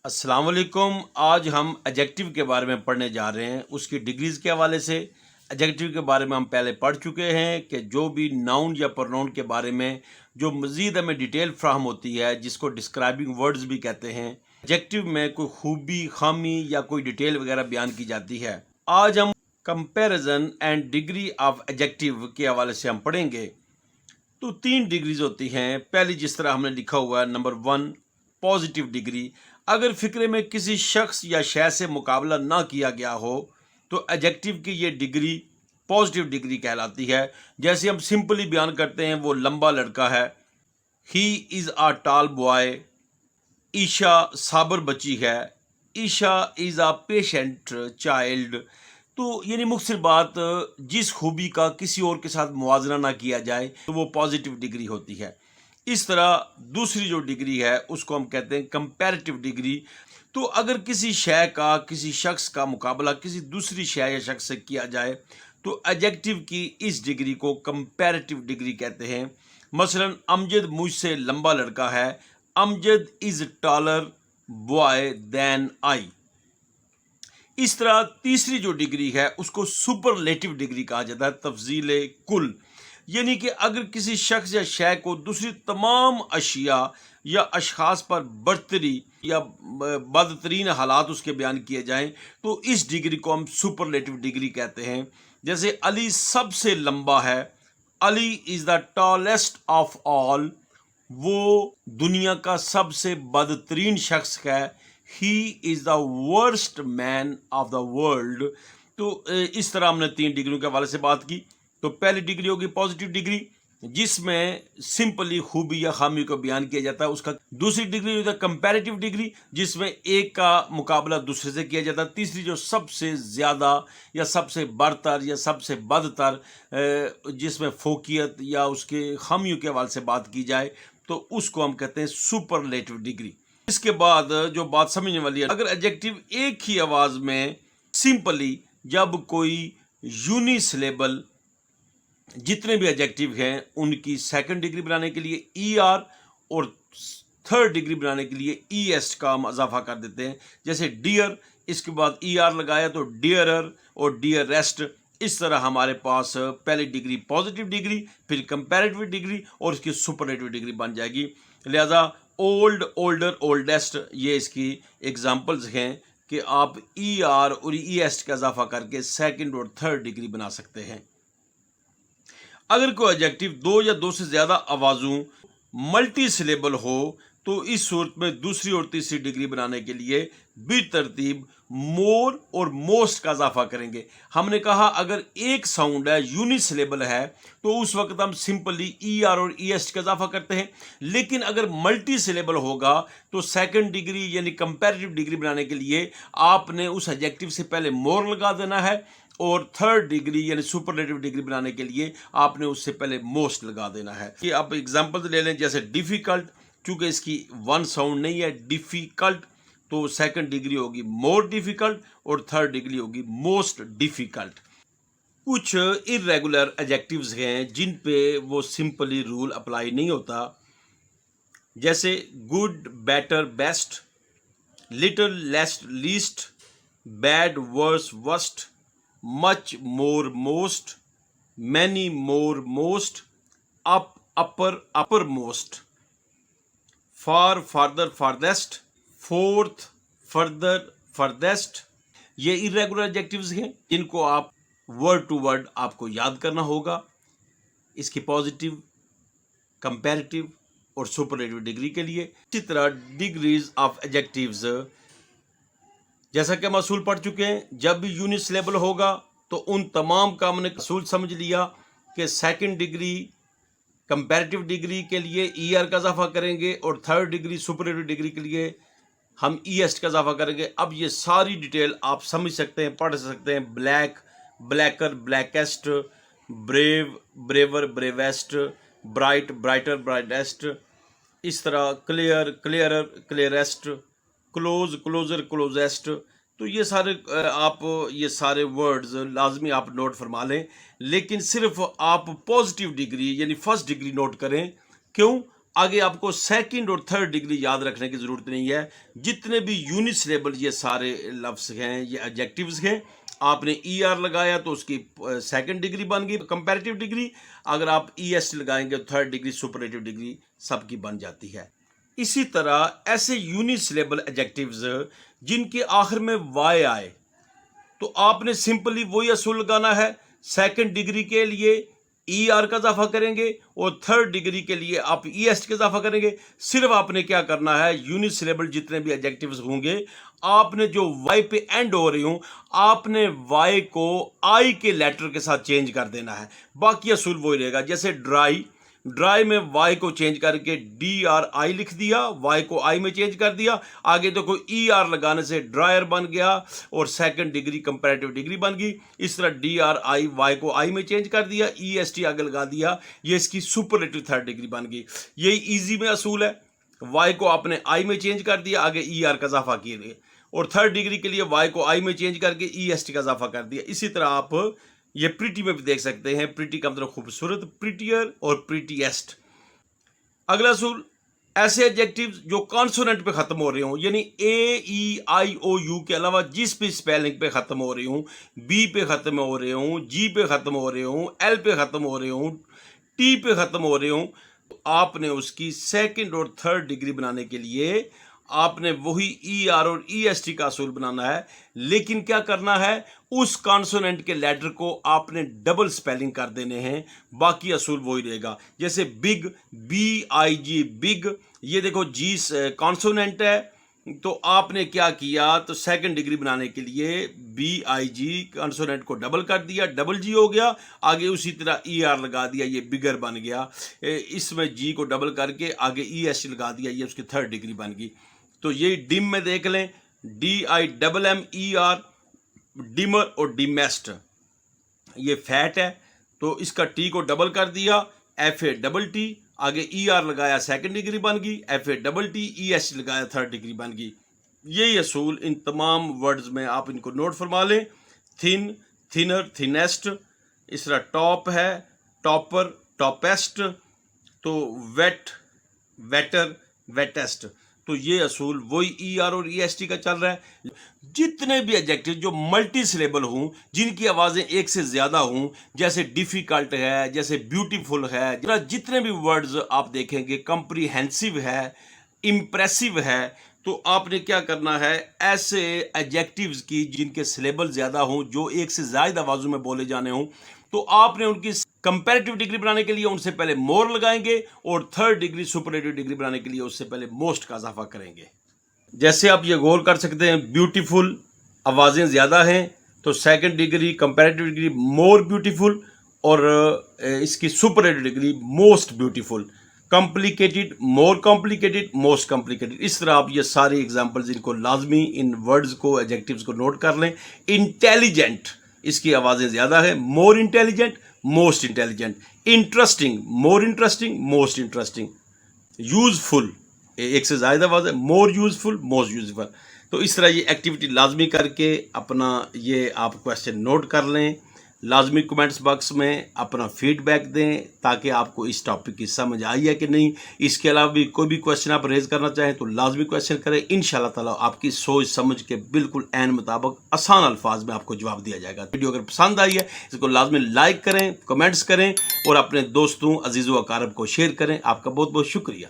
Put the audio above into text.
अस्सलाम वालेकुम। आज हम एडजेक्टिव के बारे में पढ़ने जा रहे हैं, उसकी डिग्रीज़ के हवाले से। एडजेक्टिव के बारे में हम पहले पढ़ चुके हैं कि जो भी नाउन या प्रोनाउन के बारे में जो मज़ीद हमें डिटेल फ्राहम होती है, जिसको डिस्क्राइबिंग वर्ड्स भी कहते हैं। एडजेक्टिव में कोई खूबी, खामी या कोई डिटेल वगैरह बयान की जाती है। आज हम comparison and degree of adjective के हवाले से हम पढ़ेंगे। तो 3 डिग्रीज होती हैं। पहली जिस तरह हमने लिखा हुआ है, नंबर 1 पॉजिटिव डिग्री। अगर फिक्रे में किसी शख्स या शय से मुकाबला ना किया गया हो तो एडजेक्टिव की ये डिग्री पॉजिटिव डिग्री कहलाती है। जैसे हम सिंपली बयान करते हैं, वो लंबा लड़का है, he is a tall boy. Isha साबर बच्ची है, Isha is a patient child. तो यानी मुख्तसर बात, जिस खूबी का किसी और के साथ मुवाजना ना किया जाए तो वो पॉजिटिव डिग्री होती है। इस तरह दूसरी जो डिग्री है उसको हम कहते हैं कंपैरेटिव डिग्री। तो अगर किसी शय का, किसी शख्स का मुकाबला किसी दूसरी शय या शख्स से किया जाए तो एडजेक्टिव की इस डिग्री को कंपैरेटिव डिग्री कहते हैं। मसलन अमजद मुझसे लंबा लड़का है, Amjad is taller boy than I. इस तरह तीसरी जो डिग्री है उसको सुपरलेटिव डिग्री कहा जाता है, तफजील कुल। यानी कि अगर किसी शख्स या शय को दूसरी तमाम अशिया या अशखास पर बरतरी या बदतरीन हालात उसके बयान किए जाएं तो इस डिग्री को हम सुपरलेटिव डिग्री कहते हैं। जैसे अली सबसे लंबा है, Ali is the tallest of all. वो दुनिया का सबसे बदतरीन शख्स है, he is the worst man of the world. तो इस तरह हमने 3 डिग्रियों के हवाले से बात की। तो पहली डिग्री होगी पॉजिटिव डिग्री, जिसमें सिंपली खूबी या खामी को बयान किया जाता है उसका। दूसरी डिग्री होता है कंपैरेटिव डिग्री, जिसमें एक का मुकाबला दूसरे से किया जाता है। तीसरी जो सबसे ज़्यादा या सबसे बरतर या सबसे बदतर, जिसमें फोकियत या उसके खामियों के हवाले से बात की जाए तो उसको हम कहते हैं सुपरलेटिव डिग्री। इसके बाद जो बात समझने वाली है, अगर एडजेक्टिव एक ही आवाज़ में सिंपली जब कोई यूनिसिलेबल जितने भी एडजेक्टिव हैं उनकी सेकंड डिग्री बनाने के लिए ई आर और थर्ड डिग्री बनाने के लिए ई एस का हम इजाफा कर देते हैं। जैसे डियर, इसके बाद ई आर लगाया तो डियरर और डियरेस्ट। इस तरह हमारे पास पहली डिग्री पॉजिटिव डिग्री, फिर कंपैरेटिव डिग्री और इसकी सुपरलेटिव डिग्री बन जाएगी। लिहाजा ओल्ड, ओल्डर, ओल्डेस्ट ये इसकी एग्जाम्पल्स हैं कि आप ई आर और ई एस का इजाफा करके सेकंड और थर्ड डिग्री बना सकते हैं। अगर कोई एडजेक्टिव 2 या 2 से ज़्यादा आवाज़ों मल्टी सिलेबल हो तो इस सूरत में दूसरी और तीसरी डिग्री बनाने के लिए बेतरतीब मोर और मोस्ट का इजाफा करेंगे। हमने कहा अगर एक साउंड है, यूनिसिलेबल है, तो उस वक्त हम सिंपली ई आर और ई एस का इजाफा करते हैं। लेकिन अगर मल्टी सिलेबल होगा तो सेकंड डिग्री यानी कंपैरेटिव डिग्री बनाने के लिए आपने उस एडजेक्टिव से पहले मोर लगा देना है और थर्ड डिग्री यानी सुपरलेटिव डिग्री बनाने के लिए आपने उससे पहले मोस्ट लगा देना है। कि आप एग्जांपल ले लें, जैसे डिफ़िकल्ट, चूंकि इसकी वन साउंड नहीं है डिफ़िकल्ट, तो सेकंड डिग्री होगी मोर डिफ़िकल्ट और थर्ड डिग्री होगी मोस्ट डिफ़िकल्ट। कुछ इर्रेगुलर एडजेक्टिव्स हैं जिन पे वो सिंपली रूल अप्लाई नहीं होता, जैसे good, better, best, little, less, least, bad, worse, worst, much, more, most, many, more, most, up, upper, uppermost, far, farther, farthest, fourth, further, furthest। ये irregular adjectives हैं जिनको आप वर्ड टू वर्ड आपको याद करना होगा इसकी पॉजिटिव, कंपैरेटिव और सुपरलेटिव डिग्री के लिए। इसी तरह डिग्रीज ऑफ एडजेक्टिव्स, जैसा कि हम असूल पढ़ चुके हैं, जब भी यूनिसिलेबल होगा तो उन तमाम का हमने असूल समझ लिया कि सेकंड डिग्री कंपैरेटिव डिग्री के लिए ई आर का इजाफा करेंगे और थर्ड डिग्री सुपरलेटिव डिग्री के लिए हम ई एस का इजाफा करेंगे। अब ये सारी डिटेल आप समझ सकते हैं, पढ़ सकते हैं। Black, blacker, blackest, brave, braver, bravest, bright, brighter, brightest. इस तरह clear, clearer, clearest, close, closer, closest. तो ये सारे आप ये सारे वर्ड्स लाजमी आप नोट फरमा लें, लेकिन सिर्फ आप पॉजिटिव डिग्री यानी फर्स्ट डिग्री नोट करें। क्यों? آگے آپ کو سیکنڈ اور تھرڈ ڈگری یاد رکھنے کی ضرورت نہیں ہے. جتنے بھی یونی سلیبل یہ سارے لفظ ہیں، یہ ایڈجیکٹیوز ہیں، آپ نے ای آر لگایا تو اس کی سیکنڈ ڈگری بن گئی کمپیریٹیو ڈگری. اگر آپ ای ایس لگائیں گے تو تھرڈ ڈگری سپرلیٹیو ڈگری سب کی بن جاتی ہے. اسی طرح ایسے یونی سلیبل ایڈجیکٹیوز جن کے آخر میں وائی آئے تو آپ نے سمپلی وہی اصول لگانا ہے. سیکنڈ ڈگری کے لیے ای آر کا اضافہ کریں گے اور تھرڈ ڈگری کے لیے آپ ای ایس کا اضافہ کریں گے. صرف آپ نے کیا کرنا ہے، یونی سلیبل جتنے بھی ایڈجیکٹیوز ہوں گے، آپ نے جو وائی پہ اینڈ ہو رہی ہوں، آپ نے وائی کو آئی کے لیٹر کے ساتھ چینج کر دینا ہے. باقی اصول وہی رہے گا. جیسے ڈرائی میں وائی کو چینج کر کے ڈی آر آئی لکھ دیا، وائی کو آئی میں چینج کر دیا. آگے دیکھو ای آر لگانے سے ڈرائر بن گیا اور سیکنڈ ڈگری کمپیریٹیو ڈگری بن گئی. اس طرح ڈی آر آئی وائی کو آئی میں چینج کر دیا، ای ایس ٹی آگے لگا دیا، یہ اس کی سپرلیٹیو تھرڈ ڈگری بن گئی. یہی ایزی میں اصول ہے. وائی کو آپ نے آئی میں چینج کر دیا، آگے ای آر کا اضافہ کیے، اور تھرڈ ڈگری کے لیے وائی کو آئی میں چینج کر کے ای ایس ٹی کا اضافہ کر دیا. اسی طرح آپ یہ پریٹی میں بھی دیکھ سکتے ہیں. پریٹی کا مطلب خوبصورت، پریٹیئر اور پریٹیسٹ. اگلا اصول، ایسے ایڈجیکٹیوز جو کانسوننٹ پہ ختم ہو رہے ہوں، یعنی اے ای آئی او یو کے علاوہ جس بھی اسپیلنگ پہ ختم ہو رہی ہوں، بی پہ ختم ہو رہے ہوں، جی پہ ختم ہو رہے ہوں، ایل پہ ختم ہو رہے ہوں، ٹی پہ ختم ہو رہے ہوں، آپ نے اس کی سیکنڈ اور تھرڈ ڈگری بنانے کے لیے آپ نے وہی ای آر اور ای ایس ٹی کا اصول بنانا ہے. لیکن کیا کرنا ہے، اس کانسوننٹ کے لیٹر کو آپ نے ڈبل سپیلنگ کر دینے ہیں. باقی اصول وہی رہے گا. جیسے big, B I G big, یہ دیکھو جی کانسوننٹ ہے تو آپ نے کیا کیا، تو سیکنڈ ڈگری بنانے کے لیے بی آئی جی کانسوننٹ کو ڈبل کر دیا، ڈبل جی ہو گیا. آگے اسی طرح ای آر لگا دیا، یہ بگر بن گیا. اس میں جی کو ڈبل کر کے آگے ای ایس لگا دیا، یہ اس کی تھرڈ ڈگری بن گئی. تو یہی ڈم میں دیکھ لیں، D I double M E R, dimmer اور ڈیمیسٹ. یہ فیٹ ہے تو اس کا ٹی کو ڈبل کر دیا، ایف اے ڈبل ٹی، آگے ای آر لگایا سیکنڈ ڈگری بن گئی، F A double T, E S لگایا تھرڈ ڈگری بن گئی. یہی اصول ان تمام ورڈز میں آپ ان کو نوٹ فرما لیں. تھن، تھنر، تھنیسٹ. اس طرح ٹاپ ہے، ٹاپر، ٹاپیسٹ. تو ویٹ، ویٹر، ویٹیسٹ. تو یہ اصول وہی ای آر اور ای ایس ٹی کا چل رہا ہے. جتنے بھی ایڈجیکٹیو جو ملٹی سلیبل ہوں، جن کی آوازیں ایک سے زیادہ ہوں، جیسے ڈیفیکلٹ ہے، جیسے بیوٹیفل ہے، جتنے بھی ورڈز آپ دیکھیں گے، کمپریہنسو ہے، امپریسو ہے، تو آپ نے کیا کرنا ہے، ایسے ایڈجیکٹیوز کی جن کے سلیبل زیادہ ہوں، جو ایک سے زائد آوازوں میں بولے جانے ہوں، تو آپ نے ان کی کمپیریٹیو ڈگری بنانے کے لیے ان سے پہلے مور لگائیں گے اور تھرڈ ڈگری سپرلیٹیو ڈگری بنانے کے لیے اس سے پہلے موسٹ کا اضافہ کریں گے. جیسے آپ یہ غور کر سکتے ہیں، بیوٹیفل آوازیں زیادہ ہیں تو second degree comparative degree more beautiful, اور اس کی superlative degree most beautiful. Complicated, more complicated, most complicated. اس طرح آپ یہ ساری ایگزامپلز ان کو لازمی ان ورڈز کو، ایڈجیکٹیوز کو نوٹ کر لیں. انٹیلیجنٹ، اس کی آوازیں زیادہ ہیں، more intelligent, most intelligent. Interesting, more interesting, most interesting. Useful, ایک سے زائد آواز ہے، مور یوزفل، موسٹ یوزفل. تو اس طرح یہ ایکٹیویٹی لازمی کر کے اپنا یہ آپ کویسچن نوٹ کر لیں. لازمی کمنٹس باکس میں اپنا فیڈ بیک دیں تاکہ آپ کو اس ٹاپک کی سمجھ آئی ہے کہ نہیں. اس کے علاوہ بھی کوئی بھی کویسچن آپ ریز کرنا چاہیں تو لازمی کویسچن کریں. انشاءاللہ تعالیٰ آپ کی سوچ سمجھ کے بالکل عین مطابق آسان الفاظ میں آپ کو جواب دیا جائے گا. ویڈیو اگر پسند آئی ہے اس کو لازمی لائک کریں، کمنٹس کریں اور اپنے دوستوں، عزیزوں، اقارب کو شیئر کریں. آپ کا بہت بہت شکریہ.